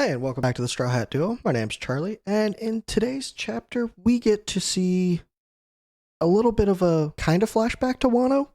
Hey, and welcome back to the Straw Hat Duo. My name's Charlie, and in today's chapter, we get to see a little bit of a kind of flashback to Wano.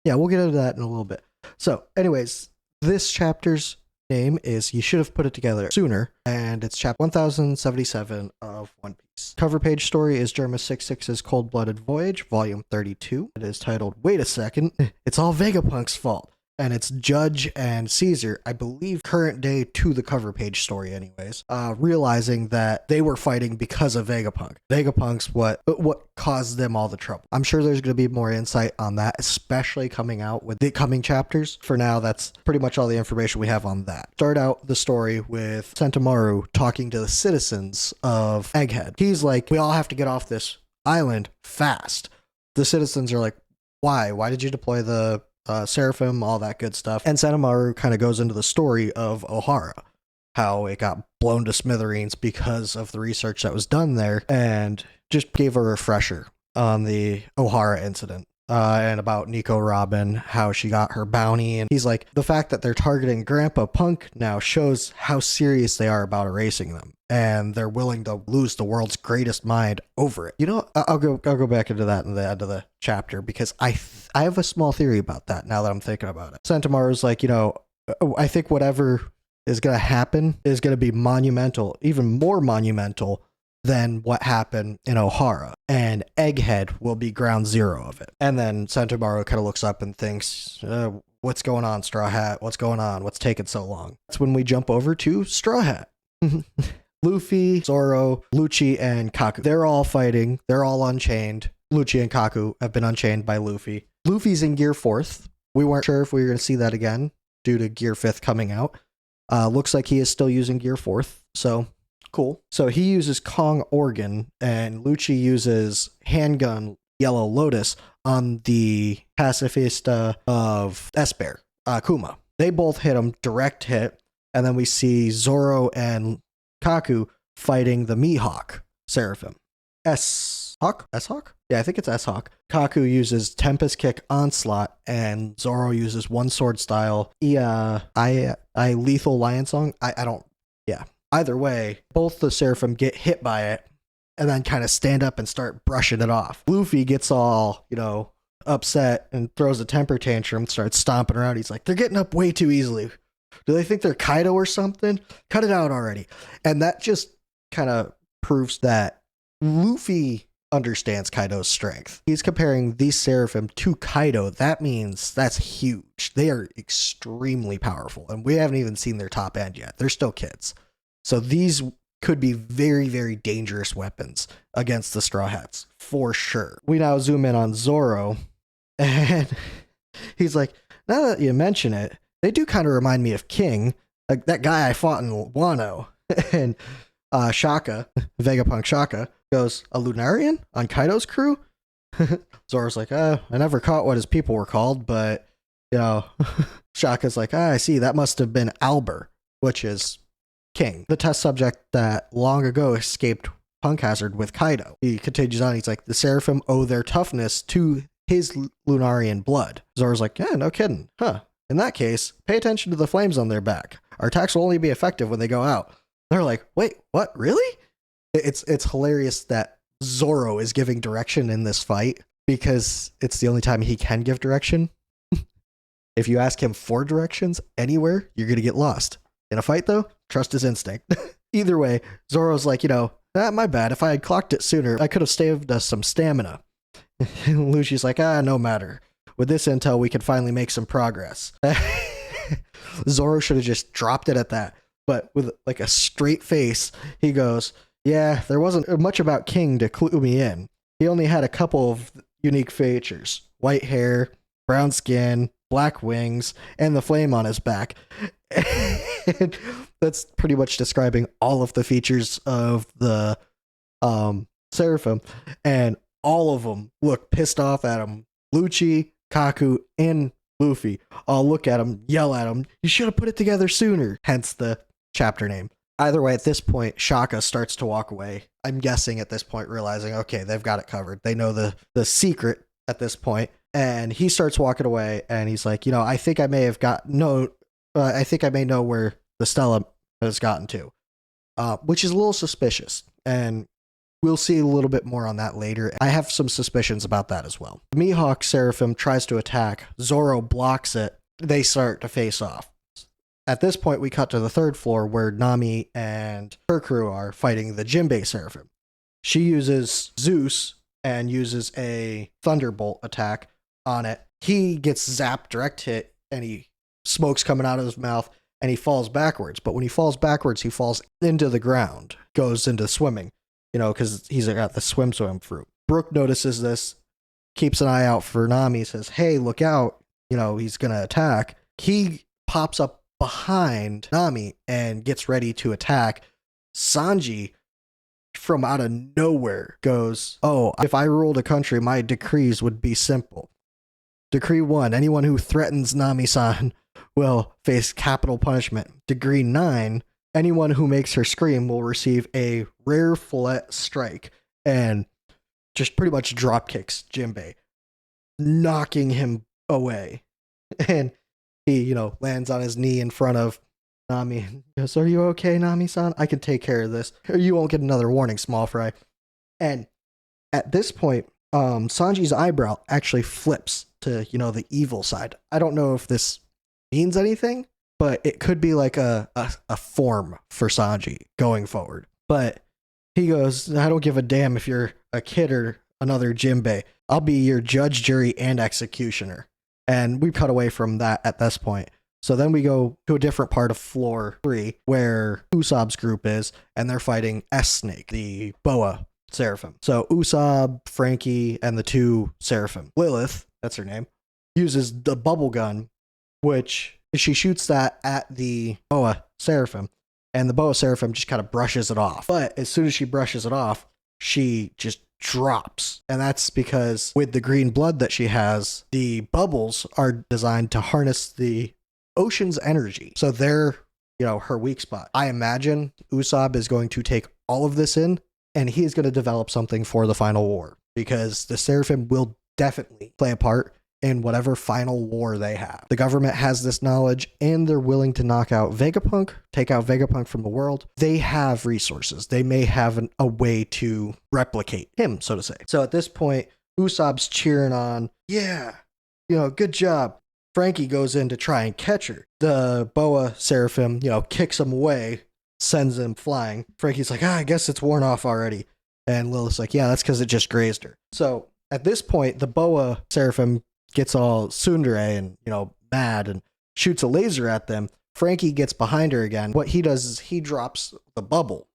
Yeah, we'll get into that in a little bit. So, anyways, this chapter's name is You Should Have Put It Together Sooner, and it's chapter 1077 of One Piece. Cover page story is Germa 66's Cold-Blooded Voyage, volume 32. It is titled, Wait a Second, It's All Vegapunk's Fault. And it's Judge and Caesar, I believe current day to the cover page story anyways, realizing that they were fighting because of Vegapunk. Vegapunk's what caused them all the trouble. I'm sure there's going to be more insight on that, especially coming out with the coming chapters. For now, that's pretty much all the information we have on that. Start out the story with Sentomaru talking to the citizens of Egghead. He's like, we all have to get off this island fast. The citizens are like, why? Why did you deploy the Seraphim, all that good stuff. And Sentomaru kind of goes into the story of Ohara, how it got blown to smithereens because of the research that was done there, and just gave a refresher on the Ohara incident. And about Nico Robin, how she got her bounty. And he's like, the fact that they're targeting Grandpa Punk now shows how serious they are about erasing them. And they're willing to lose the world's greatest mind over it. You know, I'll go back into that in the end of the chapter, because I have a small theory about that now that I'm thinking about it. Sentomaru's like, you know, I think whatever is going to happen is going to be monumental, even more monumental than what happened in Ohara, and Egghead will be ground zero of it. And then Sentomaru kind of looks up and thinks, what's going on, Straw Hat? What's going on? What's taking so long? That's when we jump over to Straw Hat. Luffy, Zoro, Lucci, and Kaku. They're all fighting. They're all unchained. Lucci and Kaku have been unchained by Luffy. Luffy's in Gear 4th. We weren't sure if we were going to see that again due to Gear 5th coming out. Looks like he is still using Gear 4th, so cool. So he uses Kong Organ, and Lucci uses Handgun Yellow Lotus on the pacifista of Esper, Kuma. They both hit him, direct hit, and then we see Zoro and Kaku fighting the Mihawk Seraphim. S-Hawk? S-Hawk? Yeah, I think it's S-Hawk. Kaku uses Tempest Kick Onslaught, and Zoro uses One Sword Style I Lethal Lion Song. I don't, yeah. Either way, both the Seraphim get hit by it and then kind of stand up and start brushing it off. Luffy gets all, you know, upset and throws a temper tantrum, starts stomping around. He's like, they're getting up way too easily. Do they think they're Kaido or something? Cut it out already. And that just kind of proves that Luffy understands Kaido's strength. He's comparing these Seraphim to Kaido. That means that's huge. They are extremely powerful, and we haven't even seen their top end yet. They're still kids. So these could be very, very dangerous weapons against the Straw Hats, for sure. We now zoom in on Zoro, and he's like, now that you mention it, they do kind of remind me of King, like that guy I fought in Wano. And Shaka, Vegapunk Shaka, goes, a Lunarian on Kaido's crew? Zoro's like, I never caught what his people were called, but, you know, Shaka's like, I see, that must have been Albert, which is King, the test subject that long ago escaped Punk Hazard with Kaido. He continues on, he's like, the Seraphim owe their toughness to his Lunarian blood. Zoro's like, yeah, no kidding. Huh. In that case, pay attention to the flames on their back. Our attacks will only be effective when they go out. They're like, wait, what, really? It's hilarious that Zoro is giving direction in this fight, because it's the only time he can give direction. If you ask him for directions anywhere, you're going to get lost. In a fight, though, trust his instinct. Either way, Zoro's like, you know, my bad. If I had clocked it sooner, I could have saved us some stamina. And Lucci's like, no matter. With this intel, we can finally make some progress. Zoro should have just dropped it at that. But with like a straight face, he goes, yeah, there wasn't much about King to clue me in. He only had a couple of unique features. White hair, brown skin, black wings, and the flame on his back. And that's pretty much describing all of the features of the Seraphim. And all of them look pissed off at him. Lucci, Kaku, and Luffy all look at him, yell at him, you should have put it together sooner. Hence the chapter name. Either way, at this point, Shaka starts to walk away. I'm guessing at this point, realizing, okay, they've got it covered. They know the secret at this point. And he starts walking away, and he's like, you know, I think I may know where the Stella has gotten to, which is a little suspicious. And we'll see a little bit more on that later. I have some suspicions about that as well. Mihawk Seraphim tries to attack. Zoro blocks it. They start to face off. At this point, we cut to the third floor where Nami and her crew are fighting the Jinbei Seraphim. She uses Zeus and uses a Thunderbolt attack on it. He gets zapped, direct hit, and smoke's coming out of his mouth, and he falls backwards. But when he falls backwards, he falls into the ground, goes into swimming, because he's got the swim fruit. Brook notices this, keeps an eye out for Nami, says, hey, look out, he's going to attack. He pops up behind Nami and gets ready to attack. Sanji, from out of nowhere, goes, oh, if I ruled a country, my decrees would be simple. Decree 1, anyone who threatens Nami-san will face capital punishment. Decree 9, anyone who makes her scream will receive a rare fillet strike, and just pretty much drop kicks Jinbei, knocking him away. And he, lands on his knee in front of Nami and goes, are you okay, Nami-san? I can take care of this. Or you won't get another warning, small fry. And at this point, Sanji's eyebrow actually flips to, the evil side. I don't know if this means anything, but it could be like a form for Sanji going forward. But he goes, I don't give a damn if you're a kid or another Jinbei. I'll be your judge, jury, and executioner. And we cut away from that at this point. So then we go to a different part of floor 3 where Usopp's group is, and they're fighting S-Snake, the boa Seraphim. So Usopp, Frankie, and the 2 Seraphim. Lilith, that's her name, uses the bubble gun, which she shoots that at the boa Seraphim, and the boa Seraphim just kind of brushes it off. But as soon as she brushes it off, she just drops. And that's because with the green blood that she has, the bubbles are designed to harness the ocean's energy. So they're, her weak spot. I imagine Usopp is going to take all of this in, and he is going to develop something for the final war, because the Seraphim will definitely play a part in whatever final war they have. The government has this knowledge, and they're willing to knock out Vegapunk, take out Vegapunk from the world. They have resources. They may have a way to replicate him, so to say. So at this point, Usopp's cheering on, yeah, good job. Frankie goes in to try and catch her. The boa Seraphim, kicks him away, sends him flying. Frankie's like, I guess it's worn off already. And Lilith's like, yeah, that's because it just grazed her. So at this point, the boa Seraphim gets all tsundere and, mad and shoots a laser at them. Frankie gets behind her again. What he does is he drops the bubble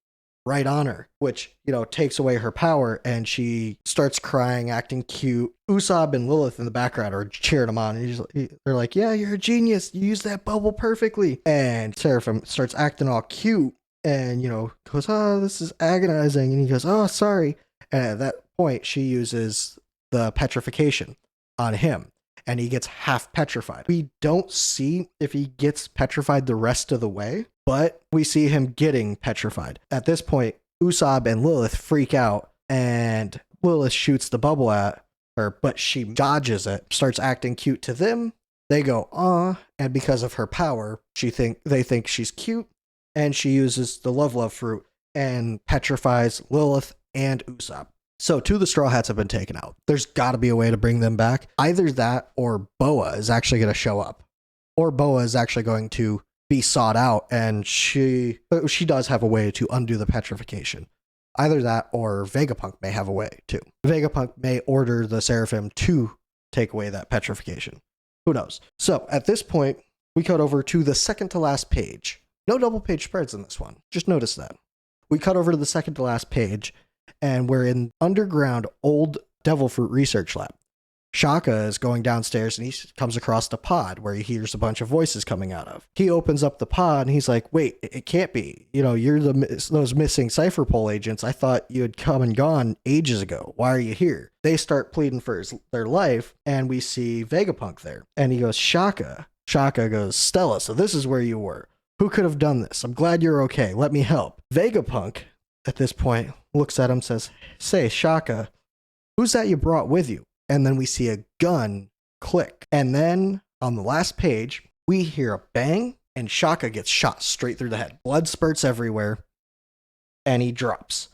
right on her, which, takes away her power, and she starts crying, acting cute. Usopp and Lilith in the background are cheering him on, and they're like, yeah, you're a genius. You used that bubble perfectly. And Seraphim starts acting all cute and, goes, oh, this is agonizing. And he goes, oh, sorry. And at that point, she uses the petrification on him, and he gets half petrified. We don't see if he gets petrified the rest of the way, but we see him getting petrified. At this point, Usopp and Lilith freak out, and Lilith shoots the bubble at her, but she dodges it, starts acting cute to them. They go, aw, and because of her power, they think she's cute, and she uses the love fruit and petrifies Lilith and Usopp. So 2 of the Straw Hats have been taken out. There's got to be a way to bring them back. Either that or Boa is actually going to show up. Or Boa is actually going to be sought out, and she does have a way to undo the petrification. Either that or Vegapunk may have a way too. Vegapunk may order the Seraphim to take away that petrification. Who knows? So at this point, we cut over to the second to last page. No double page spreads in this one. Just notice that. We cut over to the second to last page, and we're in underground old Devil Fruit research lab. Shaka is going downstairs, and he comes across the pod where he hears a bunch of voices coming out of. He opens up the pod, and he's like, wait, it can't be. You're those missing Cypher Pole agents. I thought you had come and gone ages ago. Why are you here? They start pleading for their life, and we see Vegapunk there. And he goes, Shaka. Shaka goes, Stella, so this is where you were. Who could have done this? I'm glad you're okay. Let me help. Vegapunk, at this point, looks at him, says, say, Shaka, who's that you brought with you? And then we see a gun click. And then on the last page, we hear a bang and Shaka gets shot straight through the head. Blood spurts everywhere, and he drops.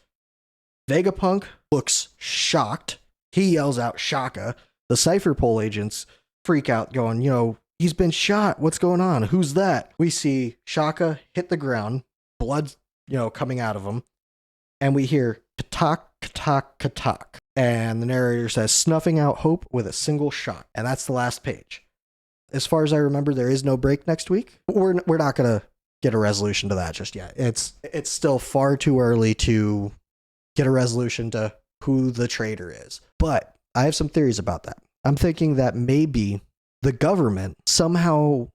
Vegapunk looks shocked. He yells out Shaka. The Cypher Pole agents freak out, going, he's been shot. What's going on? Who's that? We see Shaka hit the ground, blood, coming out of him, and we hear katak, katak, katak. And the narrator says, snuffing out hope with a single shot. And that's the last page. As far as I remember, there is no break next week. We're not going to get a resolution to that just yet. It's still far too early to get a resolution to who the traitor is. But I have some theories about that. I'm thinking that maybe the government somehow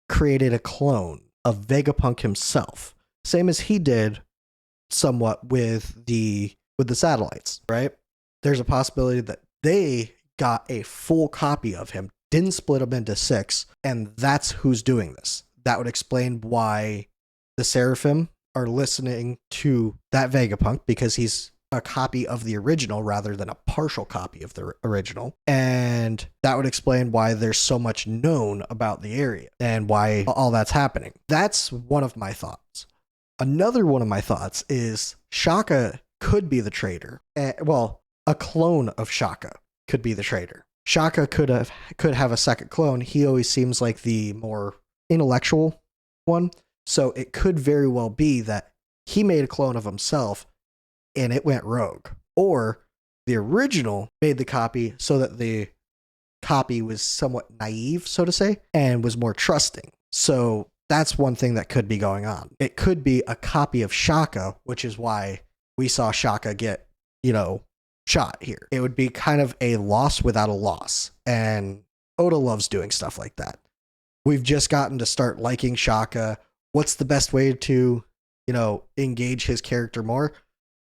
created a clone of Vegapunk himself, same as he did somewhat with the satellites, right? There's a possibility that they got a full copy of him, didn't split him into 6, and that's who's doing this. That would explain why the Seraphim are listening to that Vegapunk, because he's a copy of the original rather than a partial copy of the original. And that would explain why there's so much known about the area and why all that's happening. That's one of my thoughts. Another one of my thoughts is Shaka could be the traitor. A clone of Shaka could be the traitor. Shaka could have a second clone. He always seems like the more intellectual one. So it could very well be that he made a clone of himself and it went rogue. Or the original made the copy so that the copy was somewhat naive, so to say, and was more trusting. So that's one thing that could be going on. It could be a copy of Shaka, which is why we saw Shaka get, shot here. It would be kind of a loss without a loss. And Oda loves doing stuff like that. We've just gotten to start liking Shaka. What's the best way to, engage his character more?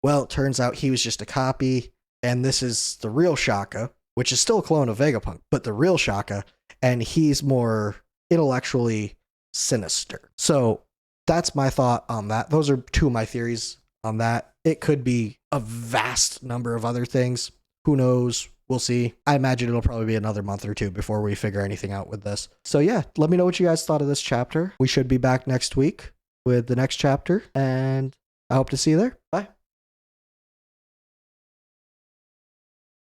Well, it turns out he was just a copy, and this is the real Shaka, which is still a clone of Vegapunk, but the real Shaka, and he's more intellectually sinister. So that's my thought on that. Those are two of my theories on that. It could be a vast number of other things. Who knows? We'll see. I imagine it'll probably be another month or two before we figure anything out with this. So yeah, let me know what you guys thought of this chapter. We should be back next week with the next chapter, and I hope to see you there. Bye.